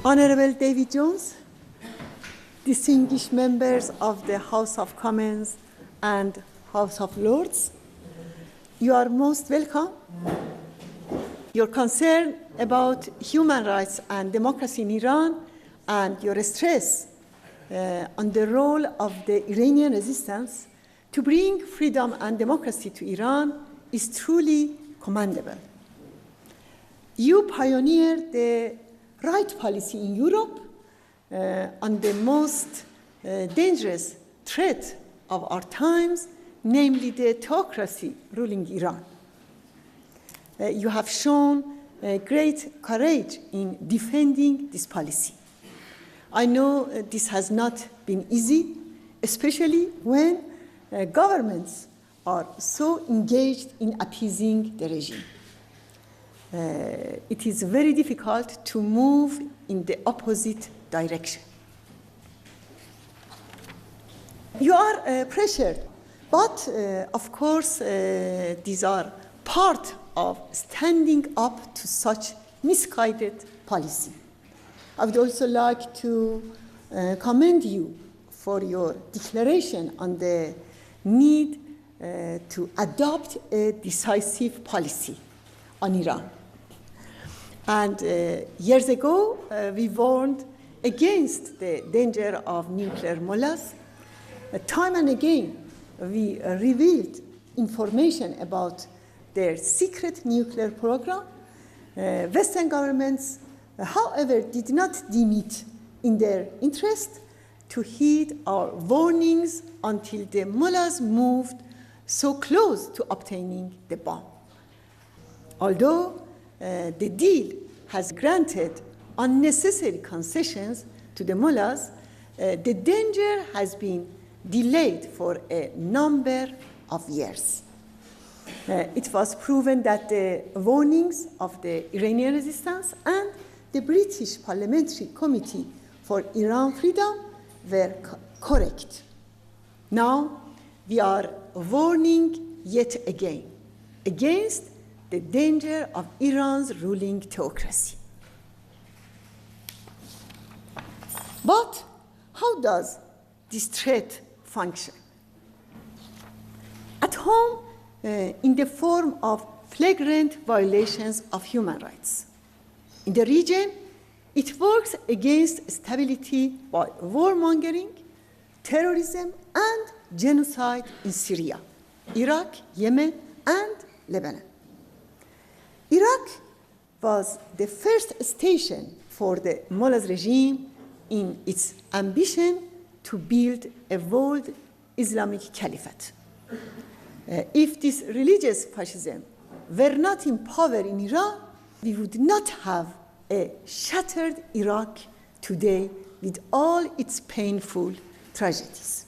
Honorable David Jones, distinguished members of the House of Commons and House of Lords, you are most welcome. Your concern about human rights and democracy in Iran and your stress on the role of the Iranian resistance to bring freedom and democracy to Iran is truly commendable. You pioneered the right policy in Europe on the most dangerous threat of our times, namely the theocracy ruling Iran. You have shown great courage in defending this policy. I know this has not been easy, especially when governments are so engaged in appeasing the regime. It is very difficult to move in the opposite direction. You are pressured, but of course these are part of standing up to such misguided policy. I would also like to commend you for your declaration on the need to adopt a decisive policy on Iran. And years ago, we warned against the danger of nuclear mullahs. Time and again, we revealed information about their secret nuclear program. Western governments, however, did not deem it in their interest to heed our warnings until the mullahs moved so close to obtaining the bomb. Although the deal has granted unnecessary concessions to the mullahs, the danger has been delayed for a number of years. It was proven that the warnings of the Iranian resistance and the British Parliamentary Committee for Iran Freedom were correct. Now we are warning yet again against the danger of Iran's ruling theocracy. But how does this threat function? At home, in the form of flagrant violations of human rights. In the region, it works against stability by warmongering, terrorism, and genocide in Syria, Iraq, Yemen, and Lebanon. Iraq was the first station for the mullahs regime in its ambition to build a world Islamic caliphate. If this religious fascism were not in power in Iran, we would not have a shattered Iraq today with all its painful tragedies.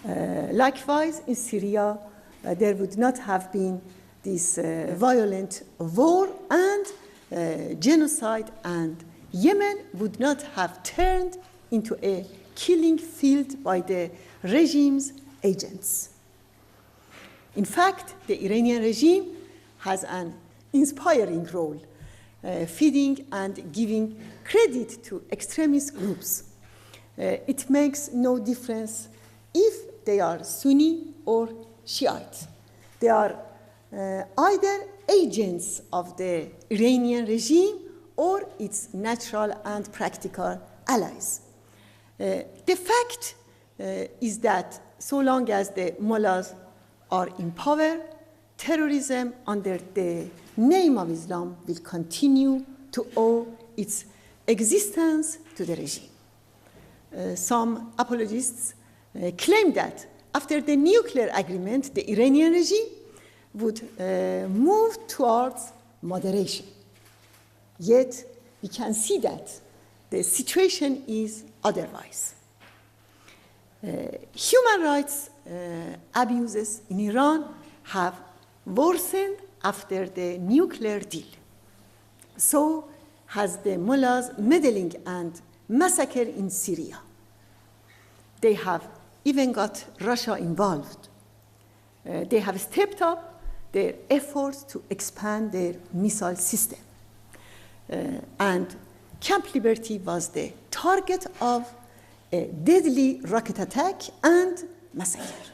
Likewise, in Syria, there would not have been this violent war and genocide, and Yemen would not have turned into a killing field by the regime's agents. In fact, the Iranian regime has an inspiring role, feeding and giving credit to extremist groups. It makes no difference if they are Sunni or Shiite. They are either agents of the Iranian regime or its natural and practical allies. The fact is that so long as the mullahs are in power, terrorism under the name of Islam will continue to owe its existence to the regime. Some apologists claim that after the nuclear agreement, the Iranian regime would move towards moderation. Yet, we can see that the situation is otherwise. Human rights abuses in Iran have worsened after the nuclear deal. So has the mullahs' meddling and massacre in Syria. They have even got Russia involved. They have stepped up their efforts to expand their missile system. And Camp Liberty was the target of a deadly rocket attack and massacre.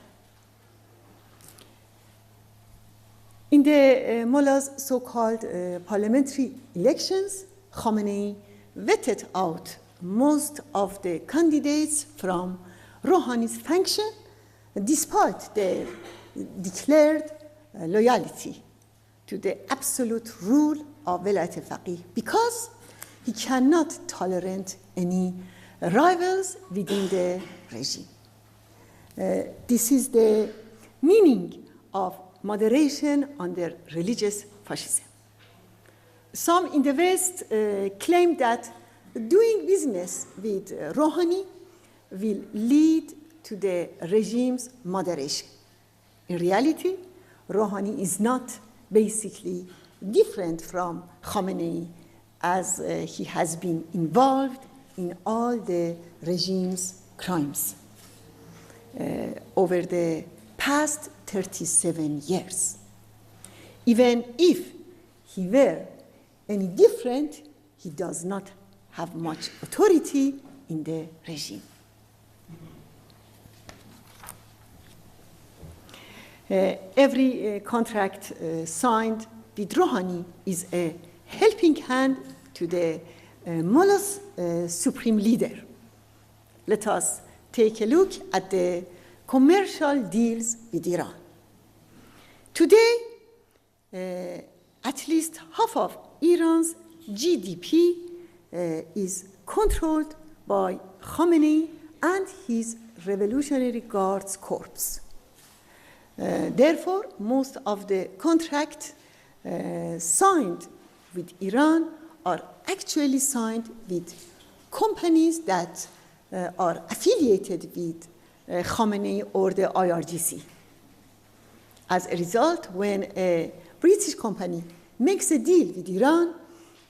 In the Mullah's so-called parliamentary elections, Khamenei vetted out most of the candidates from Rouhani's faction, despite their declared loyalty to the absolute rule of Velayat al-Faqih, because he cannot tolerate any rivals within the regime. This is the meaning of moderation under religious fascism. Some in the West claim that doing business with Rouhani will lead to the regime's moderation. In reality, Rouhani is not basically different from Khamenei, as he has been involved in all the regime's crimes over the past 37 years. Even if he were any different, he does not have much authority in the regime. Every contract signed with Rouhani is a helping hand to the Mullah's supreme leader. Let us take a look at the commercial deals with Iran. Today, at least half of Iran's GDP is controlled by Khamenei and his Revolutionary Guards Corps. Therefore, most of the contracts signed with Iran are actually signed with companies that are affiliated with Khamenei or the IRGC. As a result, when a British company makes a deal with Iran,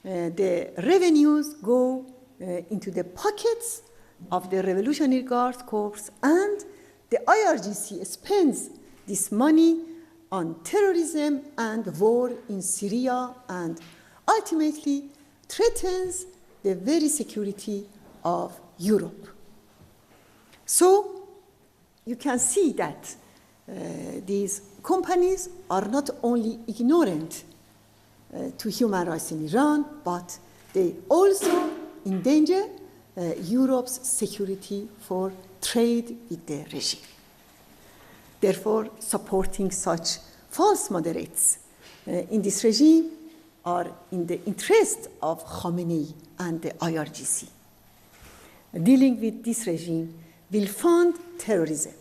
the revenues go into the pockets of the Revolutionary Guard Corps, and the IRGC spends this money on terrorism and war in Syria, and ultimately threatens the very security of Europe. So you can see that these companies are not only ignorant to human rights in Iran, but they also endanger Europe's security for trade with the regime. Therefore, supporting such false moderates in this regime are in the interest of Khamenei and the IRGC. Dealing with this regime will fund terrorism,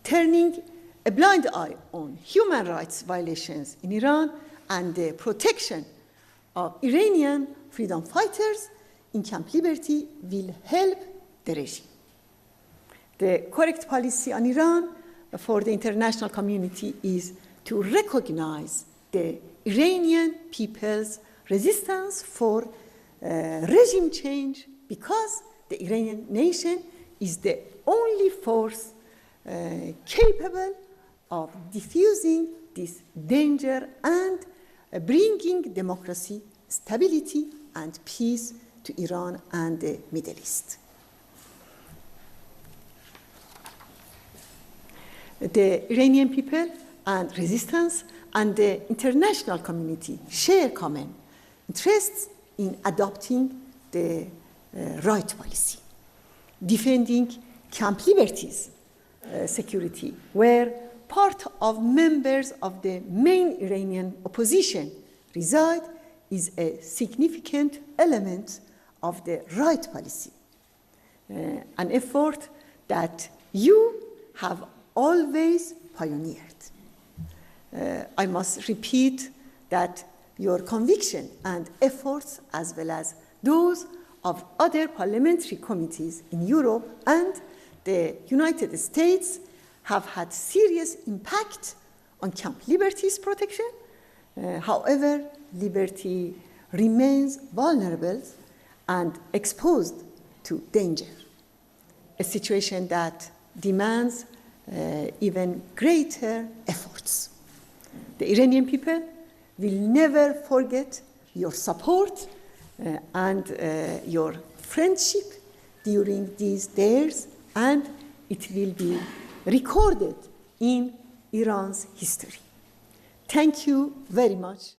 turning a blind eye on human rights violations in Iran and the protection of Iranian freedom fighters in Camp Liberty will help the regime. The correct policy on Iran for the international community is to recognize the Iranian people's resistance for regime change, because the Iranian nation is the only force capable of diffusing this danger and bringing democracy, stability, and peace to Iran and the Middle East. The Iranian people and resistance and the international community share common interests in adopting the right policy, defending Camp Liberty's security, where part of members of the main Iranian opposition reside, is a significant element of the right policy, an effort that you have always pioneered. I must repeat that your conviction and efforts, as well as those of other parliamentary committees in Europe and the United States, have had serious impact on Camp Liberty's protection. However, Liberty remains vulnerable and exposed to danger, a situation that demands even greater efforts. The Iranian people will never forget your support and your friendship during these days, and it will be recorded in Iran's history. Thank you very much.